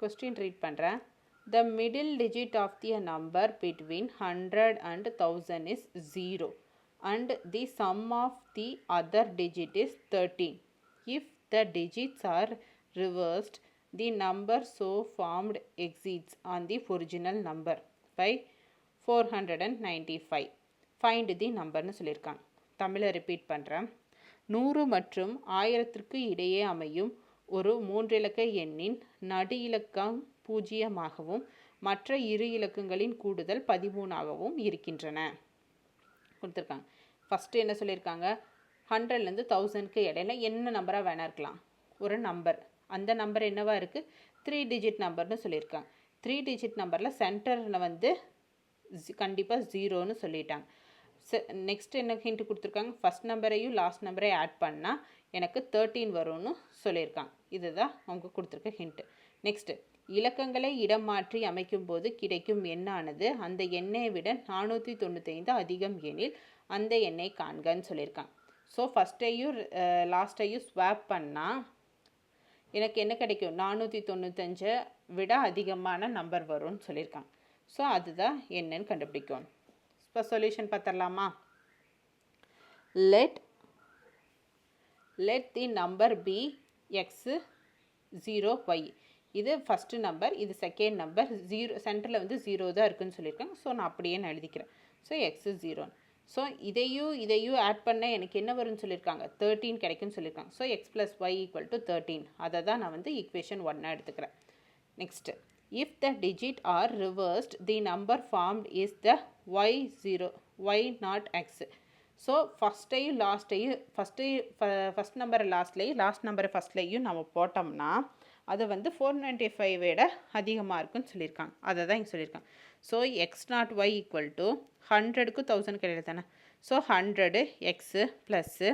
Question read பண்ணுறேன். The middle digit of the number between 100 and 1000 is 0 and the sum of the other digit is 13. If the digits are reversed, the number so formed exceeds on the original number by 495. Find the numberனு சொல்லியிருக்காங்க. தமிழை repeat பண்ணுறேன். 100 மற்றும் 1000க்கு இடையே அமையும் ஒரு மூன்றிலக்க எண்ணின் நடு இலக்கம் 0ஆகவும் மற்ற இரு இலக்கங்களின் கூடுதல் 13ஆகவும் இருக்கின்றன கொடுத்துருக்காங்க. ஃபஸ்ட்டு என்ன சொல்லியிருக்காங்க, 100லேருந்து 1000க்கு இடையில என்ன நம்பராக வேணா இருக்கலாம், ஒரு நம்பர். அந்த நம்பர் என்னவா இருக்குது, 3 டிஜிட் நம்பர்னு சொல்லியிருக்காங்க. 3 டிஜிட் நம்பரில் சென்டரில் வந்து கண்டிப்பாக 0ன்னு சொல்லிட்டாங்க. நெக்ஸ்ட் என்ன ஹிண்ட் கொடுத்துருக்காங்க, ஃபஸ்ட் நம்பரையும் லாஸ்ட் நம்பரையும் ஆட் பண்ணால் எனக்கு 13 வரும்னு சொல்லியிருக்காங்க. இதுதான் அவங்க கொடுத்துருக்க ஹிண்ட்டு. நெக்ஸ்ட்டு, இலக்கங்களை இடம் மாற்றி அமைக்கும் போது கிடைக்கும் எண்ணானது அந்த எண்ணை விட 495 அதிகம் எனில் அந்த எண்ணை காண்கன்னு சொல்லியிருக்காங்க. ஸோ ஃபஸ்ட்டையும் லாஸ்ட்டையும் ஸ்வாப் பண்ணால் எனக்கு என்ன கிடைக்கும், 495 விட அதிகமான நம்பர் வரும்னு சொல்லியிருக்காங்க. ஸோ அதுதான் என்னன்னு கண்டுபிடிக்கும். இப்போ சொல்யூஷன் பார்த்துடலாமா. let the number be x 0 y. இது ஃபஸ்ட்டு நம்பர், இது செகண்ட் நம்பர். 0 சென்டரில் வந்து 0 தான் இருக்குதுன்னு சொல்லியிருக்காங்க. ஸோ நான் அப்படியே நான் எழுதிக்கிறேன். So x 0. ஸோ இதையும் ஆட் பண்ண எனக்கு என்ன வரும்னு சொல்லியிருக்காங்க, 13 கிடைக்குன்னு சொல்லியிருக்காங்க. So x + y = 13. அதை தான் நான் வந்து ஈக்குவேஷன் 1 எடுத்துக்கிறேன். Next, if the digit are reversed, the number formed is the y not x. So ஃபஸ்ட்டையும் லாஸ்ட்டையும் ஃபஸ்ட் நம்பரை லாஸ்ட்லேயும் லாஸ்ட் நம்பரை ஃபஸ்ட்லேயும் நம்ம போட்டோம்னா அது வந்து 495 விட அதிகமாக இருக்குன்னு சொல்லியிருக்காங்க. அதை தான் இங்கே சொல்லியிருக்காங்க. ஸோ x நாட் y = 100க்கு 1000 கிடையாது தானே. So 100 x +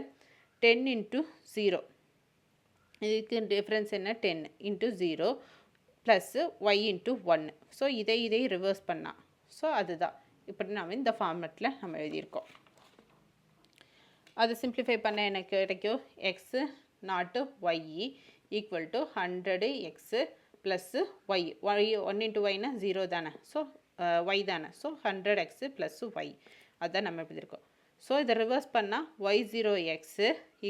10 × 0. இதுக்கு டிஃப்ரென்ஸ் என்ன, 10 × 0 ப்ளஸ் y × 1. ஸோ இதை ரிவர்ஸ் பண்ணால், ஸோ அதுதான் இப்படி நம்ம இந்த ஃபார்மெட்டில் நம்ம எழுதியிருக்கோம். அது சிம்ப்ளிஃபை பண்ண எனக்கு கிடைக்கும் x not y = 100x + y. 1 × y னா 0 தானே. ஸோ y தானே. ஸோ 100x + y அதுதான் நம்ம எழுதியிருக்கோம். ஸோ இதை ரிவர்ஸ் பண்ணால் y0x =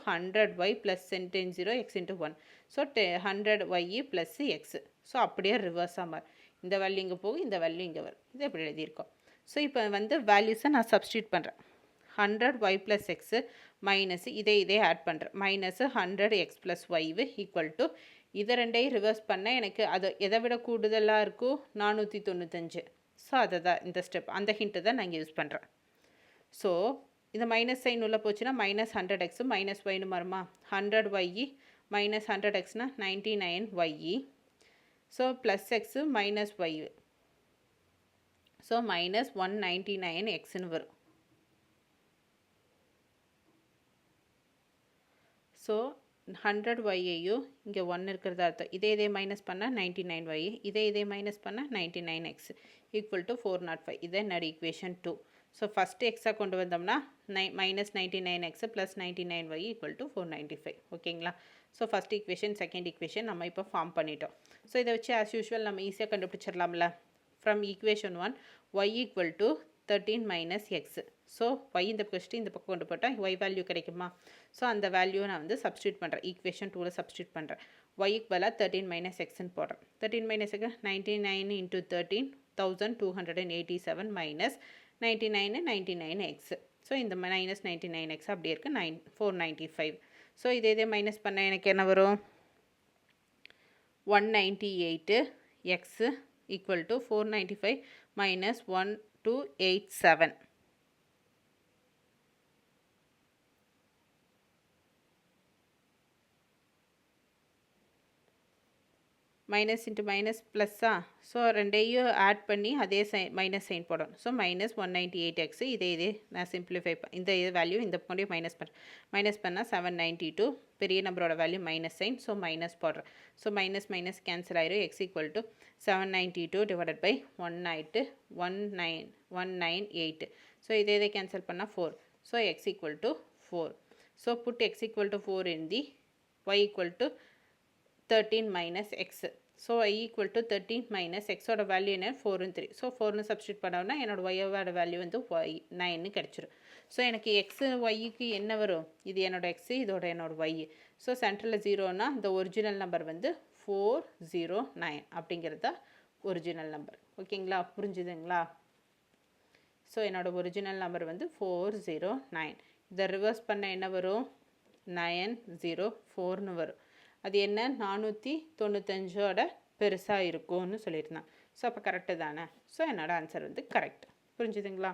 100y + 10 x × 1. So 100y + x. So அப்படியே ரிவர்ஸாக மாறும். இந்த வேல்யூ இங்கே போகும், இந்த வேல்யூ இங்கே வரும். இது எப்படி எழுதியிருக்கோம். ஸோ இப்போ வந்து வேல்யூஸை நான் சப்ஸ்டியூட் பண்ணுறேன். 100y + x மைனஸ் இதை ஆட் பண்ணுறேன். மைனஸ் 100x + y = இதை ரெண்டையும் ரிவர்ஸ் பண்ண எனக்கு அது எதை விட கூடுதலாக இருக்கும், 495. ஸோ அதை தான் இந்த ஸ்டெப், அந்த ஹிண்ட்டு தான் நான் இங்கே யூஸ் பண்ணுறேன். ஸோ இந்த மைனஸ் சைன் உள்ள போச்சுன்னா -100x -y மாறுமா. 100y - 100xனா 99y. So plus x minus y. So -199xன்னு வரும். ஸோ 100yையும் இங்கே 1 இருக்கிறதா அர்த்தம். இதே மைனஸ் பண்ணால் 99y, இதே மைனஸ் பண்ணால் 99x = 405. இதை என்னோட ஈக்குவேஷன் 2. ஸோ ஃபஸ்ட்டு எக்ஸாக கொண்டு வந்தோம்னா -99x + 99y = 495. ஓகேங்களா. So first equation second equation நம்ம இப்போ ஃபார்ம் பண்ணிட்டோம். ஸோ இதை வச்சு ஆஸ் யூஷுவல் நம்ம ஈஸியாக கண்டுபிடிச்சிடலாம்ல. From equation 1 y = 13 - x. So y இந்த பக்கம் கொண்டு போட்டால் y வேல்யூ கிடைக்குமா. ஸோ அந்த வேல்யூவை நான் வந்து சப்ஸ்டியூட் பண்ணுறேன். ஈக்குவேஷன் 2ல் சப்ஸ்டியூட் பண்ணுறேன். y-க்கு பதிலாக 13 - xன்னு போடுறேன். 13 - x 99 × 13 1287 மைனஸ் 99 99x. ஸோ இந்த -99x அப்படியே இருக்குது, 495. ஸோ இதே மைனஸ் பண்ணால் எனக்கு என்ன வரும், 198x = 495 minus 1287. Minus into minus ப்ளஸ்ஸா. ஸோ ரெண்டையும் ஆட் பண்ணி அதே மைனஸ் சைன் போடணும். So -198x. இதே நான் சிம்பிளிஃபை இந்த வேல்யூ இந்த பக்கம் மைனஸ் பண்ணால் 792. பெரிய நம்பரோட value minus sign. So minus போடுறேன். ஸோ மைனஸ் கேன்சல் ஆயிரும். x = 792 / 198. ஸோ இதே கேன்சல் பண்ணால் 4. So x = 4. So put x = 4 in the y = 13 - x. So y equal to 13 minus எக்ஸோட வேல்யூ என்ன 4 3. ஸோ 4னு சப்ஸ்டியூட் பண்ணோம்னா என்னோட ஒய்யோட வேல்யூ வந்து y 9 கிடச்சிரும். ஸோ எனக்கு எக்ஸு ஒய்க்கு என்ன வரும், இது என்னோட எக்ஸு, இதோட என்னோட ஒய். ஸோ சென்டரில் ஜீரோனா இந்த ஒரிஜினல் நம்பர் வந்து 409 அப்படிங்கிறது தான் ஒரிஜினல் நம்பர். ஓகேங்களா, புரிஞ்சுதுங்களா? ஸோ என்னோட ஒரிஜினல் நம்பர் வந்து 409. இதை ரிவர்ஸ் பண்ண என்ன வரும், 904ன்னு வரும். அது என்ன 495ஓட பெருசாக இருக்கும்னு சொல்லியிருந்தான். ஸோ அப்போ கரெக்டு தானே. ஸோ என்னோட ஆன்சர் வந்து கரெக்ட். புரிஞ்சுதுங்களா?